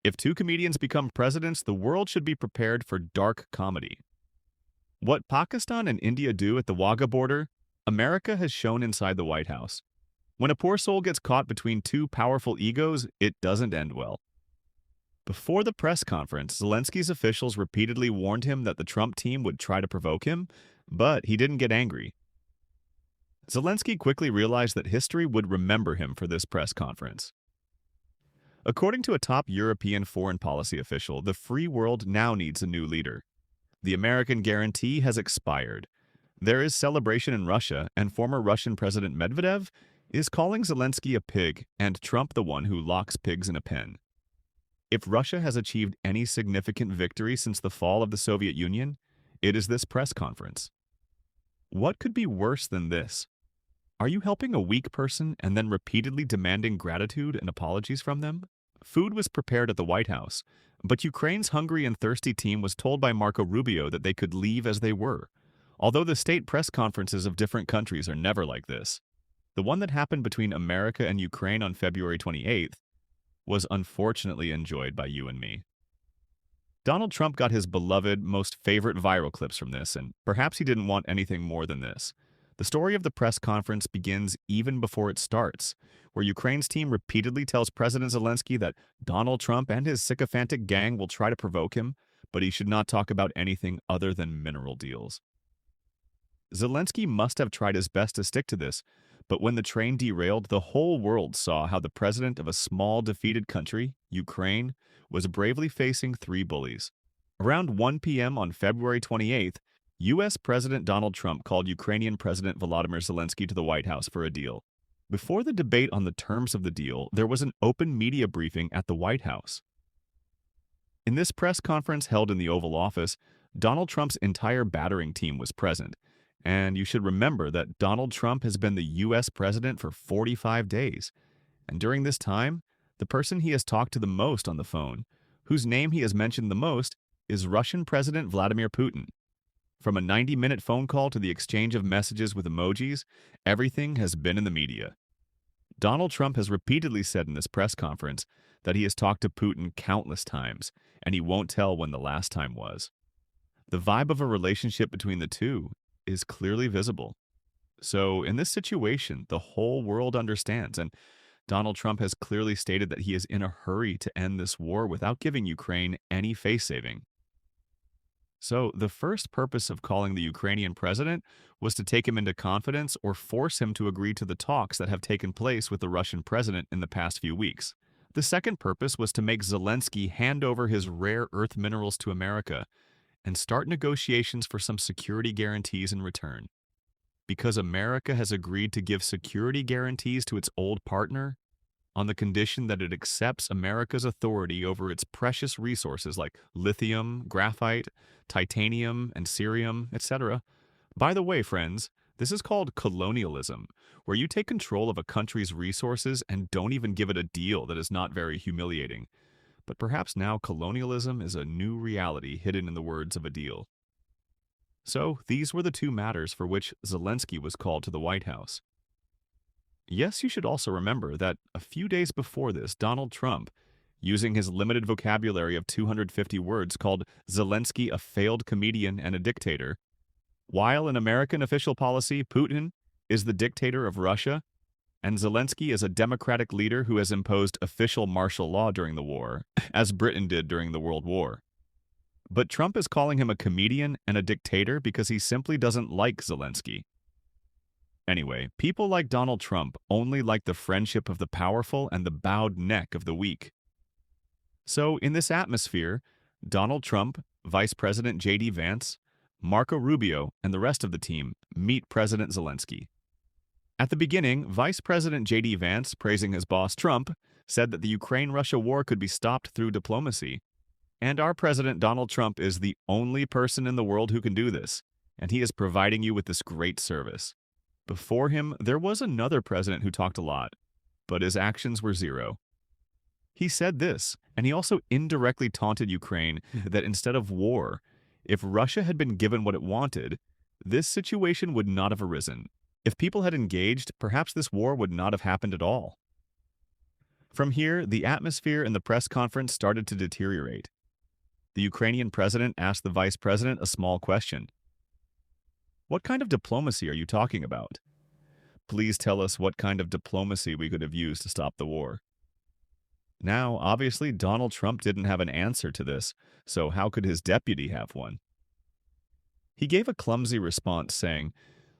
If two comedians become presidents, the world should be prepared for dark comedy. What Pakistan and India do at the Wagah border, America has shown inside the White House. When a poor soul gets caught between two powerful egos, it doesn't end well. Before the press conference, Zelensky's officials repeatedly warned him that the Trump team would try to provoke him, but he didn't get angry. Zelensky quickly realized that history would remember him for this press conference. According to a top European foreign policy official, the free world now needs a new leader. The American guarantee has expired. There is celebration in Russia, and former Russian President Medvedev is calling Zelensky a pig and Trump the one who locks pigs in a pen. If Russia has achieved any significant victory since the fall of the Soviet Union, it is this press conference. What could be worse than this? Are you helping a weak person and then repeatedly demanding gratitude and apologies from them? Food was prepared at the White House, but Ukraine's hungry and thirsty team was told by Marco Rubio that they could leave as they were. Although the state press conferences of different countries are never like this, the one that happened between America and Ukraine on February 28th was unfortunately enjoyed by you and me. Donald Trump got his beloved, most favorite viral clips from this, and perhaps he didn't want anything more than this. The story of the press conference begins even before it starts, where Ukraine's team repeatedly tells President Zelensky that Donald Trump and his sycophantic gang will try to provoke him, but he should not talk about anything other than mineral deals. Zelensky must have tried his best to stick to this, but when the train derailed, the whole world saw how the president of a small, defeated country, Ukraine, was bravely facing three bullies. Around 1 p.m. on February 28th, U.S. President Donald Trump called Ukrainian President Volodymyr Zelensky to the White House for a deal. Before the debate on the terms of the deal, there was an open media briefing at the White House. In this press conference held in the Oval Office, Donald Trump's entire battering team was present. And you should remember that Donald Trump has been the U.S. president for 45 days. And during this time, the person he has talked to the most on the phone, whose name he has mentioned the most, is Russian President Vladimir Putin. From a 90-minute phone call to the exchange of messages with emojis, everything has been in the media. Donald Trump has repeatedly said in this press conference that he has talked to Putin countless times, and he won't tell when the last time was. The vibe of a relationship between the two is clearly visible. So, in this situation, the whole world understands, and Donald Trump has clearly stated that he is in a hurry to end this war without giving Ukraine any face-saving. So, the first purpose of calling the Ukrainian president was to take him into confidence or force him to agree to the talks that have taken place with the Russian president in the past few weeks. The second purpose was to make Zelensky hand over his rare earth minerals to America and start negotiations for some security guarantees in return. Because America has agreed to give security guarantees to its old partner, on the condition that it accepts America's authority over its precious resources like lithium, graphite, titanium, and cerium, etc. By the way, friends, this is called colonialism, where you take control of a country's resources and don't even give it a deal that is not very humiliating. But perhaps now colonialism is a new reality hidden in the words of a deal. So, these were the two matters for which Zelensky was called to the White House. Yes, you should also remember that a few days before this, Donald Trump, using his limited vocabulary of 250 words, called Zelensky a failed comedian and a dictator, while in American official policy, Putin is the dictator of Russia, and Zelensky is a democratic leader who has imposed official martial law during the war, as Britain did during the World War. But Trump is calling him a comedian and a dictator because he simply doesn't like Zelensky. Anyway, people like Donald Trump only like the friendship of the powerful and the bowed neck of the weak. So, in this atmosphere, Donald Trump, Vice President J.D. Vance, Marco Rubio, and the rest of the team meet President Zelensky. At the beginning, Vice President J.D. Vance, praising his boss Trump, said that the Ukraine-Russia war could be stopped through diplomacy. And our President Donald Trump is the only person in the world who can do this, and he is providing you with this great service. Before him, there was another president who talked a lot, but his actions were zero. He said this, and he also indirectly taunted Ukraine that instead of war, if Russia had been given what it wanted, this situation would not have arisen. If people had engaged, perhaps this war would not have happened at all. From here, the atmosphere in the press conference started to deteriorate. The Ukrainian president asked the vice president a small question. What kind of diplomacy are you talking about? Please tell us what kind of diplomacy we could have used to stop the war. Now, obviously, Donald Trump didn't have an answer to this, so how could his deputy have one? He gave a clumsy response saying,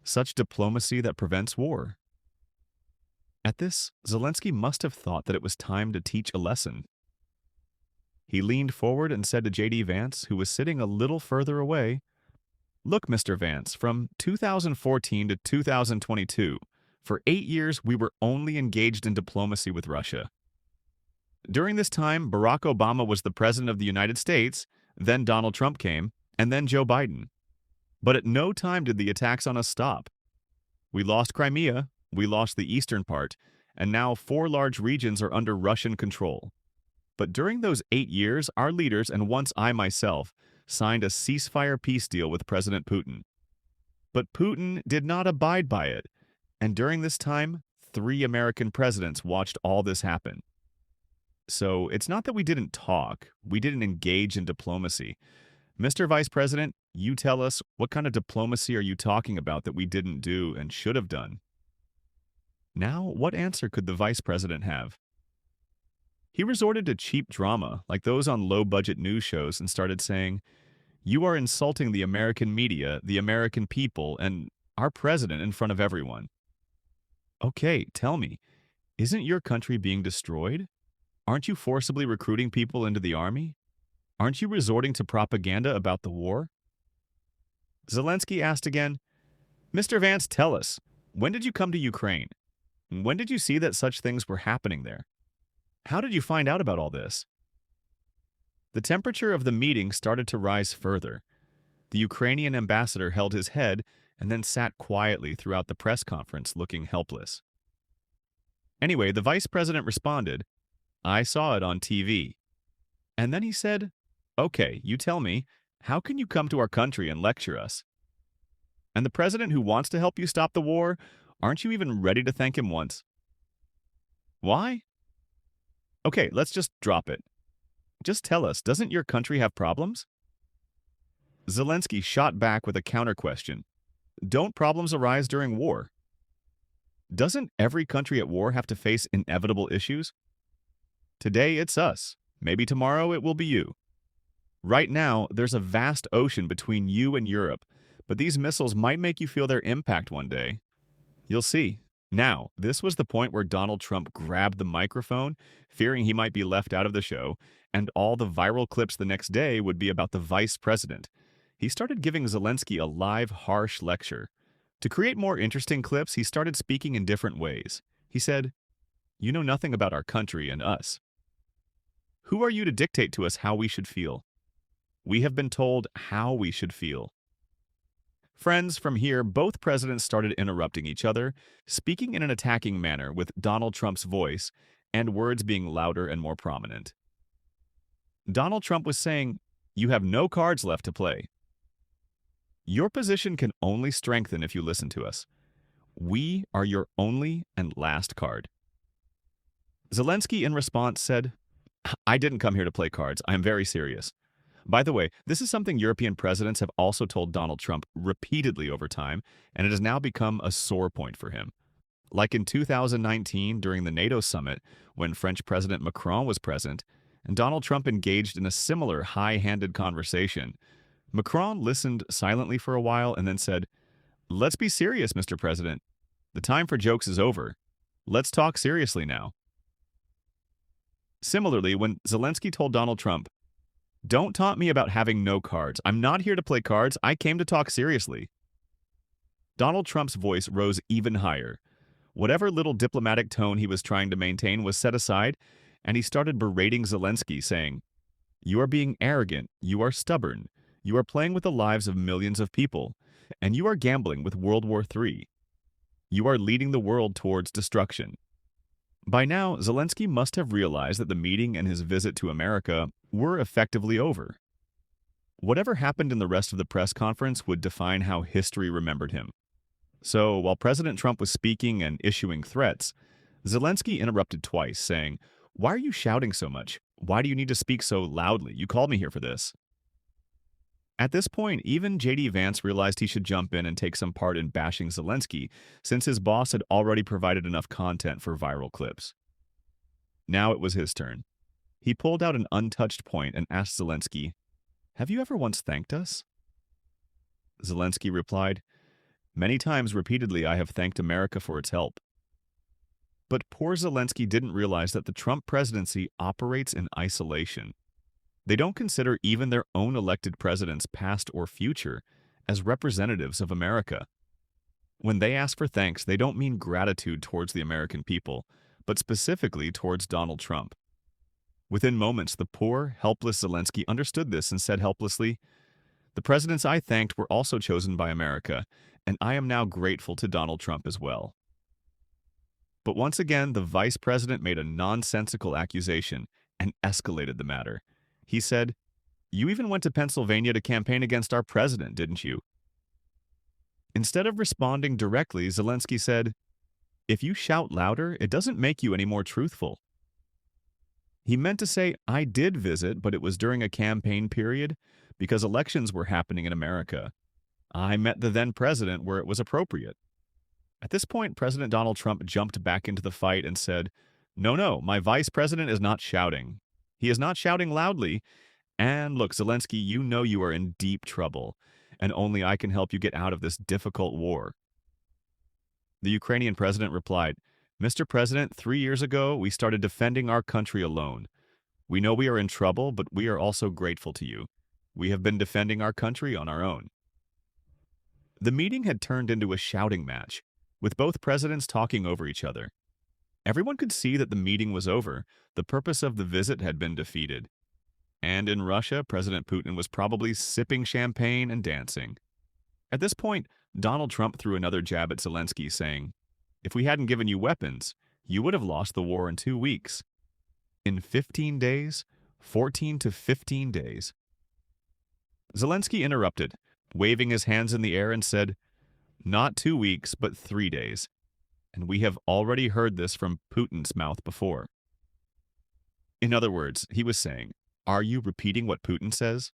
such diplomacy that prevents war. At this, Zelensky must have thought that it was time to teach a lesson. He leaned forward and said to J.D. Vance, who was sitting a little further away, look, Mr. Vance, from 2014 to 2022, for 8 years we were only engaged in diplomacy with Russia. During this time, Barack Obama was the president of the United States, then Donald Trump came, and then Joe Biden. But at no time did the attacks on us stop. We lost Crimea, we lost the eastern part, and now 4 large regions are under Russian control. But during those 8 years, our leaders, and once I myself, signed a ceasefire peace deal with President Putin. But Putin did not abide by it, and during this time, 3 American presidents watched all this happen. So it's not that we didn't talk, we didn't engage in diplomacy. Mr. Vice President, you tell us, what kind of diplomacy are you talking about that we didn't do and should have done? Now, what answer could the Vice President have? He resorted to cheap drama, like those on low-budget news shows, and started saying, you are insulting the American media, the American people, and our president in front of everyone. Okay, tell me, isn't your country being destroyed? Aren't you forcibly recruiting people into the army? Aren't you resorting to propaganda about the war? Zelensky asked again, Mr. Vance, tell us, when did you come to Ukraine? When did you see that such things were happening there? How did you find out about all this? The temperature of the meeting started to rise further. The Ukrainian ambassador held his head and then sat quietly throughout the press conference looking helpless. Anyway, the vice president responded, I saw it on TV. And then he said, okay, you tell me, how can you come to our country and lecture us? And the president who wants to help you stop the war, aren't you even ready to thank him once? Why? Okay, let's just drop it. Just tell us, doesn't your country have problems? Zelensky shot back with a counter-question. Don't problems arise during war? Doesn't every country at war have to face inevitable issues? Today it's us. Maybe tomorrow it will be you. Right now, there's a vast ocean between you and Europe, but these missiles might make you feel their impact one day. You'll see. Now, this was the point where Donald Trump grabbed the microphone, fearing he might be left out of the show, and all the viral clips the next day would be about the vice president. He started giving Zelensky a live, harsh lecture. To create more interesting clips, he started speaking in different ways. He said, you know nothing about our country and us. Who are you to dictate to us how we should feel? We have been told how we should feel. Friends, from here, both presidents started interrupting each other, speaking in an attacking manner with Donald Trump's voice and words being louder and more prominent. Donald Trump was saying, you have no cards left to play. Your position can only strengthen if you listen to us. We are your only and last card. Zelensky, in response, said, I didn't come here to play cards. I am very serious. By the way, this is something European presidents have also told Donald Trump repeatedly over time, and it has now become a sore point for him. Like in 2019 during the NATO summit, when French President Macron was present, and Donald Trump engaged in a similar high-handed conversation. Macron listened silently for a while and then said, let's be serious, Mr. President. The time for jokes is over. Let's talk seriously now. Similarly, when Zelensky told Donald Trump, don't taunt me about having no cards. I'm not here to play cards. I came to talk seriously. Donald Trump's voice rose even higher. Whatever little diplomatic tone he was trying to maintain was set aside, and he started berating Zelensky, saying, you are being arrogant, you are stubborn, you are playing with the lives of millions of people, and you are gambling with World War III. You are leading the world towards destruction. By now, Zelensky must have realized that the meeting and his visit to America were effectively over. Whatever happened in the rest of the press conference would define how history remembered him. So, while President Trump was speaking and issuing threats, Zelensky interrupted twice, saying, Why are you shouting so much? Why do you need to speak so loudly? You called me here for this. At this point, even J.D. Vance realized he should jump in and take some part in bashing Zelensky, since his boss had already provided enough content for viral clips. Now it was his turn. He pulled out an untouched point and asked Zelensky, "Have you ever once thanked us?" Zelensky replied, "Many times repeatedly I have thanked America for its help." But poor Zelensky didn't realize that the Trump presidency operates in isolation. They don't consider even their own elected presidents, past or future, as representatives of America. When they ask for thanks, they don't mean gratitude towards the American people, but specifically towards Donald Trump. Within moments, the poor, helpless Zelensky understood this and said helplessly, "The presidents I thanked were also chosen by America, and I am now grateful to Donald Trump as well." But once again, the vice president made a nonsensical accusation and escalated the matter. He said, "You even went to Pennsylvania to campaign against our president, didn't you?" Instead of responding directly, Zelensky said, "If you shout louder, it doesn't make you any more truthful." He meant to say, "I did visit, but it was during a campaign period because elections were happening in America. I met the then president where it was appropriate." At this point, President Donald Trump jumped back into the fight and said, "No, my vice president is not shouting. He is not shouting loudly. And look, Zelensky, you know you are in deep trouble, and only I can help you get out of this difficult war." The Ukrainian president replied, "Mr. President, 3 years ago, we started defending our country alone. We know we are in trouble, but we are also grateful to you. We have been defending our country on our own." The meeting had turned into a shouting match, with both presidents talking over each other. Everyone could see that the meeting was over. The purpose of the visit had been defeated. And in Russia, President Putin was probably sipping champagne and dancing. At this point, Donald Trump threw another jab at Zelensky, saying, "If we hadn't given you weapons, you would have lost the war in 2 weeks. In 15 days, 14 to 15 days. Zelensky interrupted, waving his hands in the air and said, "Not 2 weeks, but 3 days. And we have already heard this from Putin's mouth before." In other words, he was saying, "Are you repeating what Putin says?"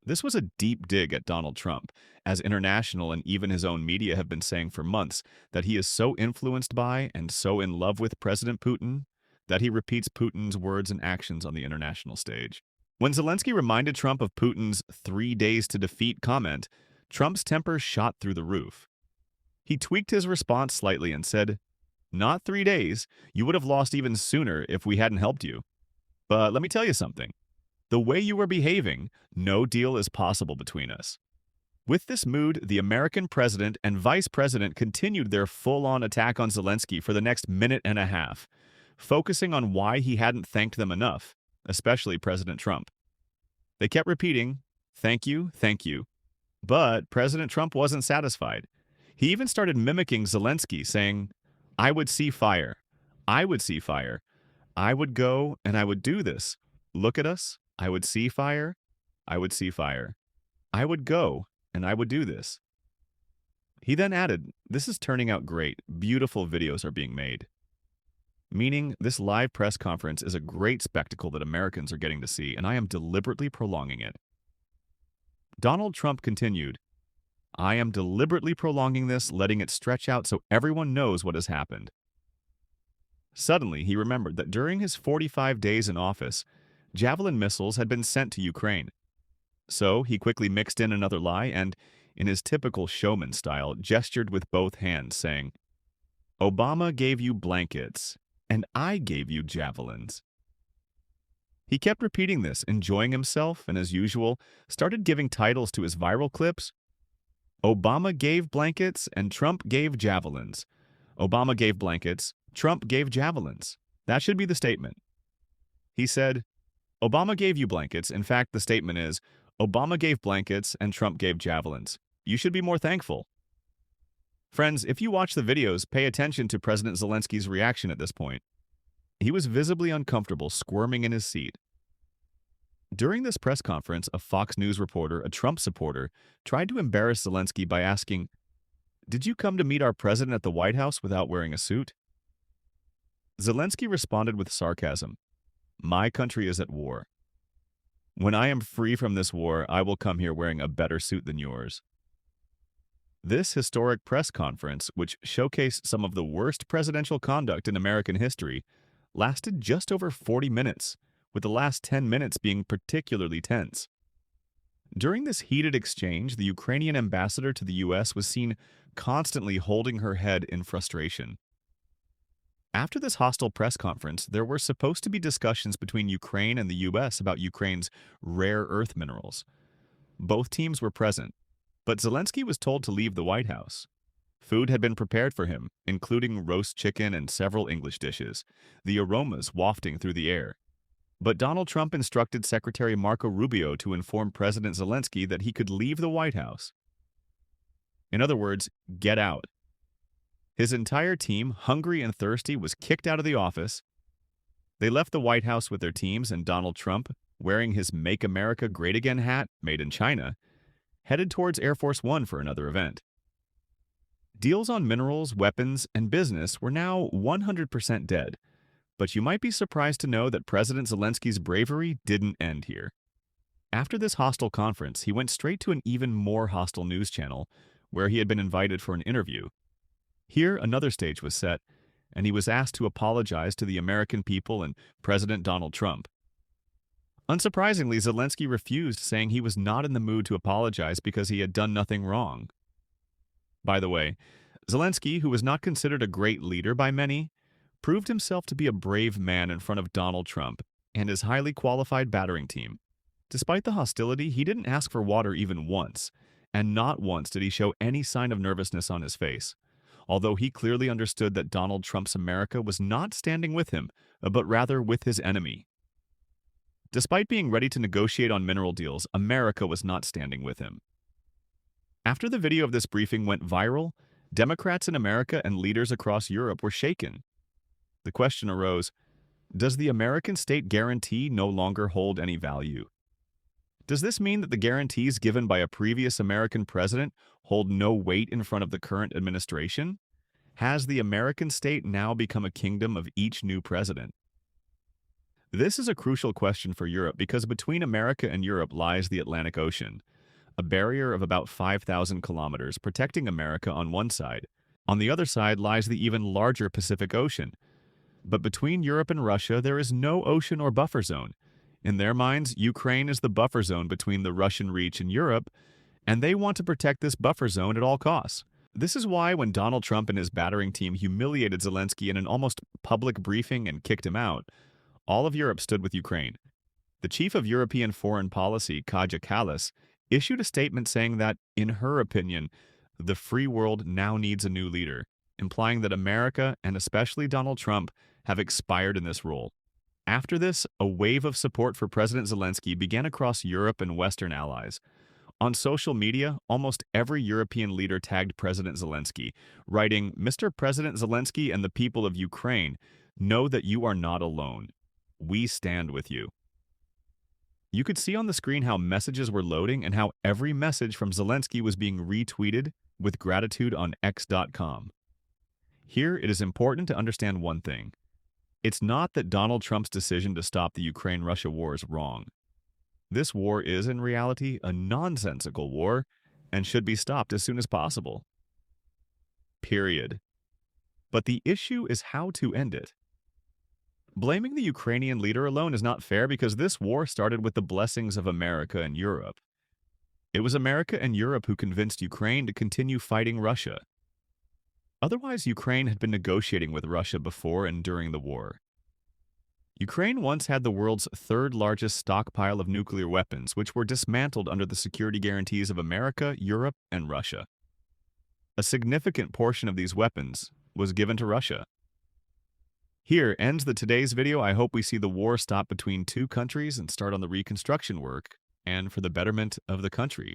This was a deep dig at Donald Trump, as international and even his own media have been saying for months that he is so influenced by and so in love with President Putin that he repeats Putin's words and actions on the international stage. When Zelensky reminded Trump of Putin's 3 days to defeat comment, Trump's temper shot through the roof. He tweaked his response slightly and said, "Not 3 days. You would have lost even sooner if we hadn't helped you. But let me tell you something. The way you were behaving, no deal is possible between us." With this mood, the American president and vice president continued their full-on attack on Zelensky for the next minute and a half, focusing on why he hadn't thanked them enough, especially President Trump. They kept repeating, "Thank you, thank you." But President Trump wasn't satisfied. He even started mimicking Zelensky, saying, "I would see fire. I would see fire. I would go and I would do this. Look at us. I would see fire. I would see fire. I would go and I would do this." He then added, "This is turning out great. Beautiful videos are being made." Meaning, this live press conference is a great spectacle that Americans are getting to see, and I am deliberately prolonging it. Donald Trump continued, "I am deliberately prolonging this, letting it stretch out so everyone knows what has happened." Suddenly, he remembered that during his 45 days in office, Javelin missiles had been sent to Ukraine. So he quickly mixed in another lie and, in his typical showman style, gestured with both hands, saying, "Obama gave you blankets, and I gave you javelins." He kept repeating this, enjoying himself, and as usual, started giving titles to his viral clips. "Obama gave blankets, and Trump gave javelins. Obama gave blankets, Trump gave javelins." That should be the statement. He said, "Obama gave you blankets. In fact, the statement is, Obama gave blankets and Trump gave javelins. You should be more thankful." Friends, if you watch the videos, pay attention to President Zelensky's reaction at this point. He was visibly uncomfortable, squirming in his seat. During this press conference, a Fox News reporter, a Trump supporter, tried to embarrass Zelensky by asking, "Did you come to meet our president at the White House without wearing a suit?" Zelensky responded with sarcasm. My country is at war. When I am free from this war, I will come here wearing a better suit than yours. This historic press conference, which showcased some of the worst presidential conduct in American history, lasted just over 40 minutes, with the last 10 minutes being particularly tense. During this heated exchange, the Ukrainian ambassador to the U.S. was seen constantly holding her head in frustration. After this hostile press conference, there were supposed to be discussions between Ukraine and the U.S. about Ukraine's rare earth minerals. Both teams were present, but Zelensky was told to leave the White House. Food had been prepared for him, including roast chicken and several English dishes, the aromas wafting through the air. But Donald Trump instructed Secretary Marco Rubio to inform President Zelensky that he could leave the White House. In other words, get out. His entire team, hungry and thirsty, was kicked out of the office. They left the White House with their teams, and Donald Trump, wearing his Make America Great Again hat made in China, headed towards Air Force One for another event. Deals on minerals, weapons, and business were now 100% dead, but you might be surprised to know that President Zelensky's bravery didn't end here. After this hostile conference, he went straight to an even more hostile news channel, where he had been invited for an interview. Here, another stage was set, and he was asked to apologize to the American people and President Donald Trump. Unsurprisingly, Zelensky refused, saying he was not in the mood to apologize because he had done nothing wrong. By the way, Zelensky, who was not considered a great leader by many, proved himself to be a brave man in front of Donald Trump and his highly qualified battering team. Despite the hostility, he didn't ask for water even once, and not once did he show any sign of nervousness on his face, although he clearly understood that Donald Trump's America was not standing with him, but rather with his enemy. Despite being ready to negotiate on mineral deals, America was not standing with him. After the video of this briefing went viral, Democrats in America and leaders across Europe were shaken. The question arose, does the American state guarantee no longer hold any value? Does this mean that the guarantees given by a previous American president hold no weight in front of the current administration? Has the American state now become a kingdom of each new president? This is a crucial question for Europe because between America and Europe lies the Atlantic Ocean, a barrier of about 5,000 kilometers protecting America on one side. On the other side lies the even larger Pacific Ocean. But between Europe and Russia, there is no ocean or buffer zone. In their minds, Ukraine is the buffer zone between the Russian reach and Europe, and they want to protect this buffer zone at all costs. This is why when Donald Trump and his battering team humiliated Zelensky in an almost public briefing and kicked him out, all of Europe stood with Ukraine. The chief of European foreign policy, Kaja Kallas, issued a statement saying that, in her opinion, the free world now needs a new leader, implying that America, and especially Donald Trump, have expired in this role. After this, a wave of support for President Zelensky began across Europe and Western allies. On social media, almost every European leader tagged President Zelensky, writing, "Mr. President Zelensky and the people of Ukraine, know that you are not alone. We stand with you." You could see on the screen how messages were loading and how every message from Zelensky was being retweeted with gratitude on X.com. Here, it is important to understand one thing. It's not that Donald Trump's decision to stop the Ukraine-Russia war is wrong. This war is, in reality, a nonsensical war and should be stopped as soon as possible. Period. But the issue is how to end it. Blaming the Ukrainian leader alone is not fair because this war started with the blessings of America and Europe. It was America and Europe who convinced Ukraine to continue fighting Russia. Otherwise, Ukraine had been negotiating with Russia before and during the war. Ukraine once had the world's third largest stockpile of nuclear weapons, which were dismantled under the security guarantees of America, Europe, and Russia. A significant portion of these weapons was given to Russia. Here ends today's video. I hope we see the war stop between two countries and start on the reconstruction work and for the betterment of the country.